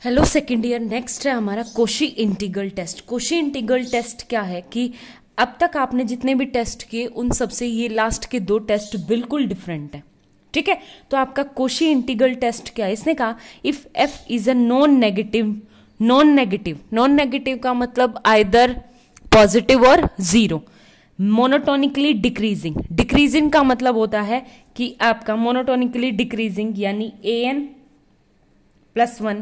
Hello second year, next है हमारा Cauchy integral test. Cauchy integral test क्या है कि अब तक आपने जितने भी टेस्ट किए उन सब से ये लास्ट के दो टेस्ट बिल्कुल डिफरेंट है। ठीक है, तो आपका कोशी इंटीग्रल टेस्ट क्या है, इसने कहा if F is a non negative का मतलब आइदर पॉजिटिव और जीरो, मोनोटोनिकली डिक्रीजिंग का मतलब होता है कि आपका मोनोटोनिकली डिक्रीजिंग यानी an+1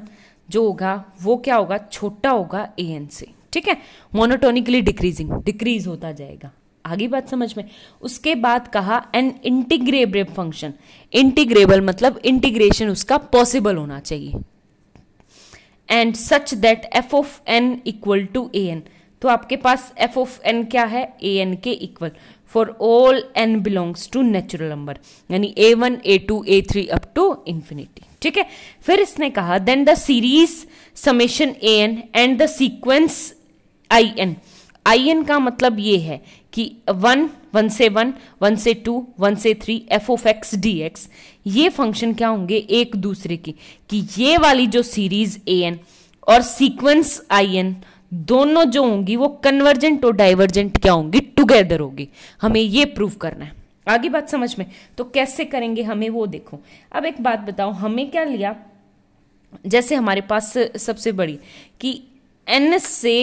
जो होगा वो क्या होगा, छोटा होगा an से। ठीक है, मोनोटोनिकली डिक्रीज होता जाएगा। आगे बात समझ में। उसके बाद कहा एन इंटीग्रेबल फंक्शन, इंटीग्रेबल मतलब इंटीग्रेशन उसका पॉसिबल होना चाहिए, and such that f of n equal to an। तो आपके पास एफ ऑफ एन क्या है, an के equal for all n belongs to natural number, यानी a1 a2 a3 up to infinity. ठीक है, फिर इसने कहा then the series summation an and the sequence in का मतलब ये है कि 1 से 1 1 से 2 1 से 3 F of x D x, ये फंक्शन क्या होंगे एक दूसरे की, कि ये वाली जो सीरीज an और सीक्वेंस in दोनों जो होंगी वो कन्वर्जेंट और डाइवर्जेंट क्या होंगी, टुगेदर होगी। हमें ये प्रूव करना है। आगे बात समझ में। तो कैसे करेंगे हमें वो देखो। अब एक बात बताओ, हमें क्या लिया, जैसे हमारे पास सबसे बड़ी कि n से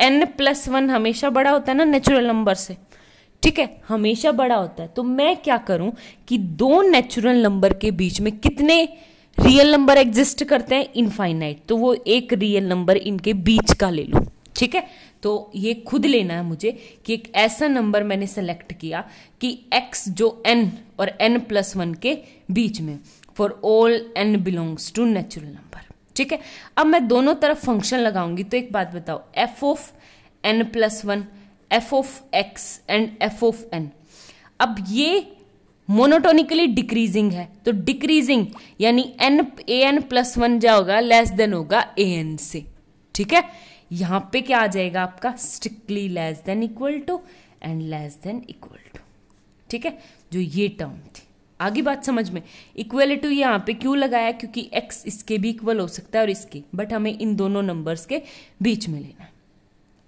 n+1 हमेशा बड़ा होता है ना नेचुरल नंबर से। ठीक है, हमेशा बड़ा होता है। तो मैं क्या करूं कि दो नेचुरल नंबर के बीच में कितने रियल नंबर एग्जिस्ट करते हैं, इनफाइनाइट। तो वो एक रियल नंबर इनके बीच का ले लो। ठीक है, तो ये खुद लेना है मुझे कि एक ऐसा नंबर मैंने सेलेक्ट किया कि x जो n और n+1 के बीच में, for all n belongs to natural number. ठीक है, अब मैं दोनों तरफ फंक्शन लगाऊंगी। तो एक बात बताओ, f of n+1, f of x and f of n, अब ये मोनोटोनिकली डिक्रीजिंग है, तो डिक्रीजिंग यानी an+1 क्या होगा, लेस देन होगा an से। ठीक है, यहां पे क्या आ जाएगा आपका, strictly less than equal to and less than equal to. ठीक है, जो ये टर्म थी। आगे बात समझ में। इक्वल टू यहां पे क्यों लगाया, क्योंकि x इसके भी इक्वल हो सकता है और इसके, बट हमें इन दोनों नंबर्स के बीच में लेना है।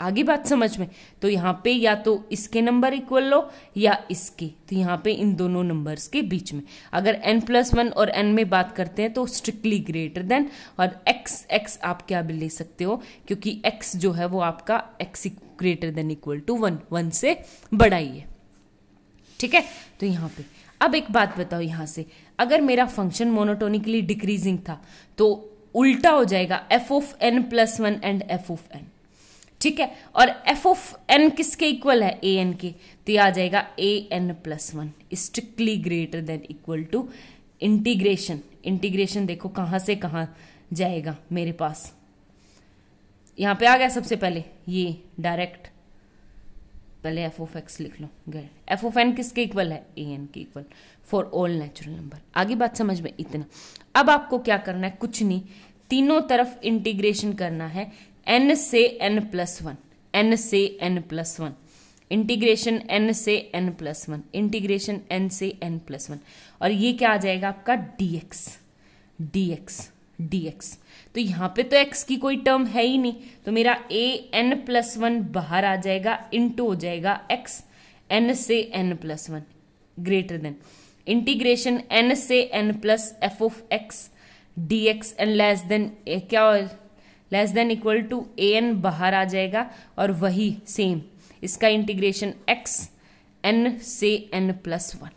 आगे बात समझ में। तो यहाँ पे या तो इसके नंबर इक्वल लो या इसके, तो यहाँ पे इन दोनों नंबर्स के बीच में। अगर n+1 और n में बात करते हैं तो स्ट्रिक्टली ग्रेटर देन, और x आप क्या भी ले सकते हो, क्योंकि x जो है वो आपका x greater than equal to 1 से बड़ा ही है। ठीक है, तो यहाँ पे अब एक बात बताओ, यहाँ से अगर मेरा फंक्शन मोनोटोनिकली डिक्रीजिंग था तो उल्टा हो जाएगा, f of n+1 and f of n। ठीक है, और f ऑफ n किसके इक्वल है, an के, तो आ जाएगा an+1 strictly greater than equal to integration देखो कहां से कहां जाएगा मेरे पास। यहां पे आ गया सबसे पहले ये डायरेक्ट, पहले f ऑफ x लिख लो, गए। f ऑफ n किसके इक्वल है, an के equal for all natural number. आगे बात समझ में इतना। अब आपको क्या करना है, कुछ नहीं, तीनों तरफ इंटीग्रेशन करना है, n से n+1, n से n+1, इंटीग्रेशन n से n+1, इंटीग्रेशन n से n+1, और ये क्या आ जाएगा आपका dx। तो यहां पे तो x की कोई टर्म है ही नहीं, तो मेरा an+1 बाहर आ जाएगा, इंटू हो जाएगा x n से n+1 greater than integration n से n plus f of x dx and less than क्या, less than equal to an बाहर आ जाएगा, और वही सेम इसका इंटीग्रेशन x n से n+1।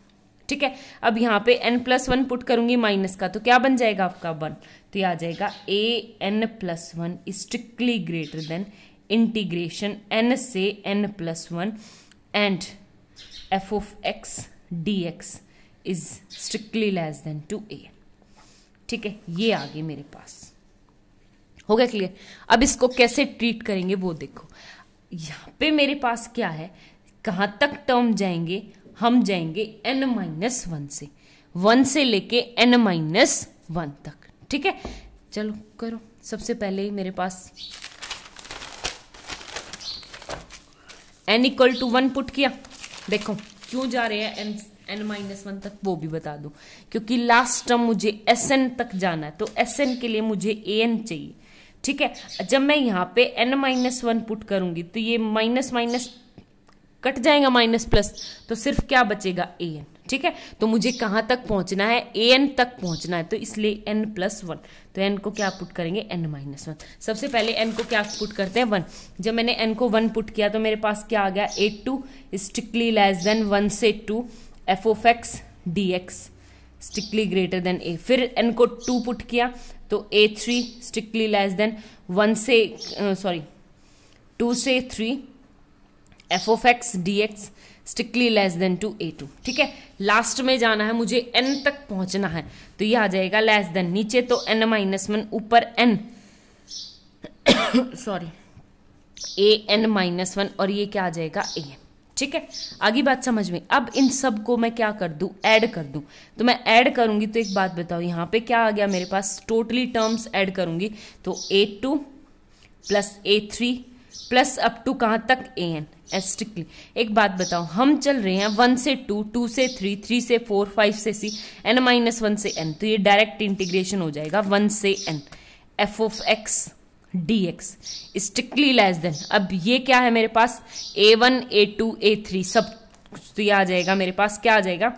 ठीक है, अब यहाँ पे n+1 पुट करूंगी माइनस का, तो क्या बन जाएगा आपका 1, तो ये आ जाएगा an+1 strictly greater than integration n से n+1 and f of x dx is strictly less than to an। ठीक है, ये आ गए मेरे पास। हो गया क्लियर। अब इसको कैसे ट्रीट करेंगे वो देखो। यहाँ पे मेरे पास क्या है, कहां तक टर्म जाएंगे, हम जाएंगे n-1 से, 1 से लेके n-1 तक। ठीक है, चलो करो। सबसे पहले मेरे पास n इक्वल टू 1 पुट किया। देखो क्यों जा रहे हैं n-1 तक वो भी बता दूं, क्योंकि लास्ट टर्म मुझे Sn तक जाना है, तो Sn के लिए मुझे an चाहिए। ठीक है। जब मैं यहाँ पे n-1 पुट करूंगी तो ये माइनस माइनस कट जाएगा, माइनस प्लस, तो सिर्फ क्या बचेगा an, ठीक है। तो मुझे कहां तक पहुंचना है, an तक पहुंचना है, तो इसलिए n+1, तो n को क्या पुट करेंगे, n-1। सबसे पहले n को क्या पुट करते हैं, 1। जब मैंने n को 1 पुट किया तो मेरे पास क्या आ गया, a2 स्ट्रिक्टली लेस देन 1 से 2 f(x) dx strictly greater then a। फिर n को 2 पुट किया तो a3 स्ट्रिक्टली लेस देन 2 से 3 f(x) dx strictly less than to a2, ठीक है। लास्ट में जाना है, मुझे n तक पहुंचना है, तो ये आ जाएगा लेस देन, नीचे तो n-1, ऊपर n सॉरी an-1, और ये क्या आ जाएगा an, ठीक है। आगे बात समझ में। अब इन सब को मैं क्या कर दूं, ऐड कर दूं। तो मैं ऐड करूंगी तो एक बात बताओ, यहाँ पे क्या आ गया मेरे पास, टोटली टर्म्स ऐड करूंगी तो a2 plus a3 plus up to कहां तक an स्ट्रिक्टली। एक बात बताओ, हम चल रहे हैं 1 से 2, 2 से 3, 3 से 4, 5 से 6, n-1 से n, तो ये डायरेक्ट इंटीग्रेशन हो जाएगा 1 से n f(x) dx strictly less then. अब ये क्या है मेरे पास, a1 a2 a3 सब, तो ये आ जाएगा मेरे पास, क्या आ जाएगा,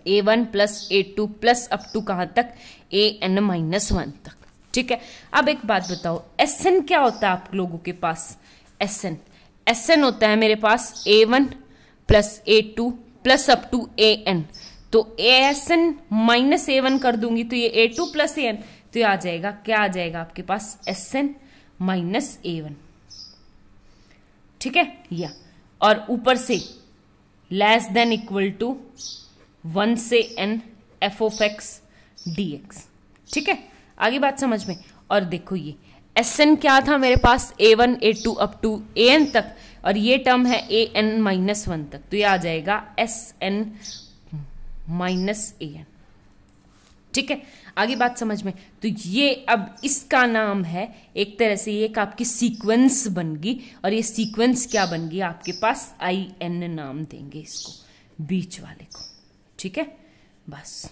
a1 plus a2 plus up to कहां तक, an-1 तक, ठीक है। अब एक बात बताओ, Sn क्या होता है आप लोगों के पास, Sn होता है मेरे पास a1 plus a2 plus up to an, तो Sn माइनस a1 कर दूंगी तो ये a2 प्लस an, तो ये आ जाएगा, क्या आ जाएगा आपके पास, Sn माइनस a1, ठीक है। या और ऊपर से लेस देन इक्वल टू 1 से n f(x) dx, ठीक है। आगे बात समझ में। और देखो ये Sn क्या था मेरे पास, a1 a2 up to an तक, और ये टर्म है an-1 तक, तो ये आ जाएगा Sn माइनस an, ठीक है। आगे बात समझ में। तो ये अब इसका नाम है एक तरह से, ये एक आपकी सीक्वेंस बन गई, और ये सीक्वेंस क्या बन गई आपके पास, in नाम देंगे इसको, बीच वाले को, ठीक है। बस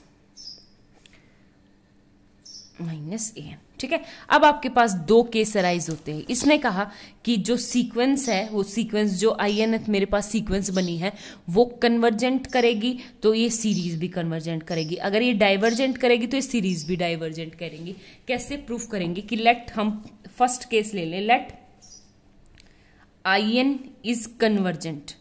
माइनस an, ठीक है। अब आपके पास 2 केस अराइज होते हैं। इसने कहा कि जो सीक्वेंस है, वो सीक्वेंस जो in मेरे पास सीक्वेंस बनी है वो कन्वर्जेंट करेगी, तो ये सीरीज भी कन्वर्जेंट करेगी। अगर ये डाइवर्जेंट करेगी तो ये सीरीज भी डाइवर्जेंट करेंगी। कैसे प्रूफ करेंगे कि लेट हम फर्स्ट केस ले लें, let in is convergent.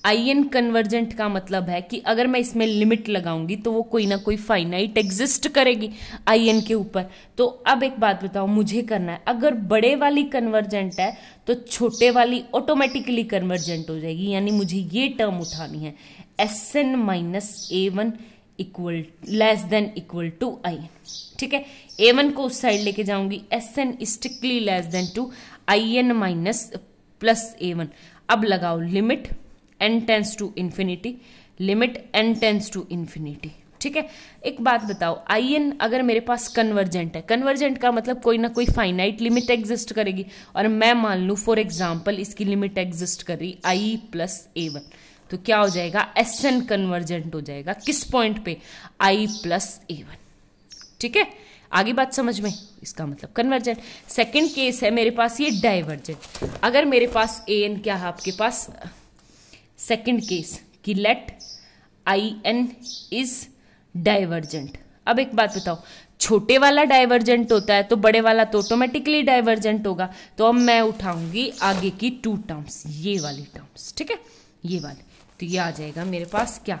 in convergent का मतलब है कि अगर मैं इसमें लिमिट लगाऊंगी तो वो कोई ना कोई फाइनाइट एग्जिस्ट करेगी in के ऊपर। तो अब एक बात बताओ, मुझे करना है, अगर बड़े वाली कन्वर्जेंट है तो छोटे वाली ऑटोमेटिकली कन्वर्जेंट हो जाएगी, यानी मुझे ये टर्म उठानी है, Sn minus a1 equal less than equal to in, ठीक है। a1 को उस साइड लेके जाऊंगी, Sn strictly less than to in minus plus a1। अब लगाओ limit n tends to infinity, limit n tends to infinity, ठीक है। एक बात बताओ, in अगर मेरे पास कन्वर्जेंट है, कन्वर्जेंट का मतलब कोई ना कोई फाइनाइट लिमिट एग्जिस्ट करेगी, और मैं मान लूं फॉर एग्जांपल इसकी लिमिट एग्जिस्ट कर रही i प्लस a1, तो क्या हो जाएगा, Sn कन्वर्जेंट हो जाएगा किस पॉइंट पे, i प्लस a1, ठीक है। आगे बात समझ में, इसका मतलब कन्वर्जेंट। सेकेंड केस है मेरे पास ये डाइवर्जेंट। अगर मेरे पास an क्या है आपके पास, सेकेंड केस कि लेट in इज डाइवर्जेंट। अब एक बात बताओ, छोटे वाला डाइवर्जेंट होता है तो बड़े वाला तो ऑटोमेटिकली डाइवर्जेंट होगा, तो अब मैं उठाऊंगी आगे की 2 टर्म्स, ये वाली टर्म्स, ठीक है, ये वाली, तो ये आ जाएगा मेरे पास क्या,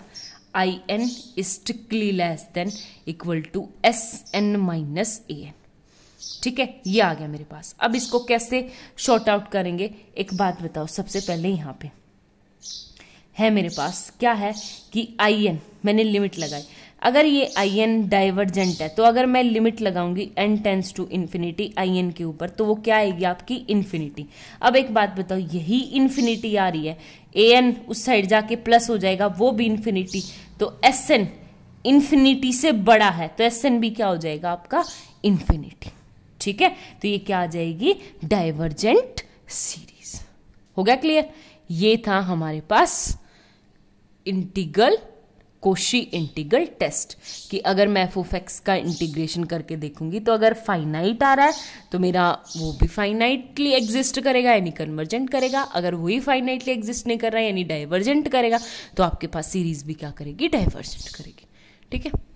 in strictly less than equal to Sn minus an, ठीक है। ये आ गया मेरे पास। अब इसको कैसे शॉर्ट आउट करेंगे, एक बात बताओ, सबसे पहले यहाँ पे है मेरे पास क्या है कि in मैंने लिमिट लगाई, अगर ये in डाइवर्जेंट है तो अगर मैं लिमिट लगाऊंगी n tends to infinity in के ऊपर, तो वो क्या आएगी आपकी इन्फिनिटी। अब एक बात बताओ, यही इन्फिनिटी आ रही है, an उस साइड जाके प्लस हो जाएगा, वो भी इन्फिनिटी, तो Sn इन्फिनिटी से बड़ा है, तो Sn भी क्या हो जाएगा आपका इन्फिनिटी, ठीक है। तो ये क्या आ जाएगी, डाइवर्जेंट सीरीज। हो गया क्लियर। ये था हमारे पास इंटीग्रल कोशी इंटीग्रल टेस्ट कि अगर मैं एफ ऑफ एक्स का इंटीग्रेशन करके देखूंगी तो अगर फाइनाइट आ रहा है तो मेरा वो भी फाइनाइटली एग्जिस्ट करेगा यानी कन्वर्जेंट करेगा, अगर वही फाइनाइटली एग्जिस्ट नहीं कर रहा है यानी डाइवर्जेंट करेगा, तो आपके पास सीरीज भी क्या करेगी, डाइवर्जेंट करेगी। ठीक है।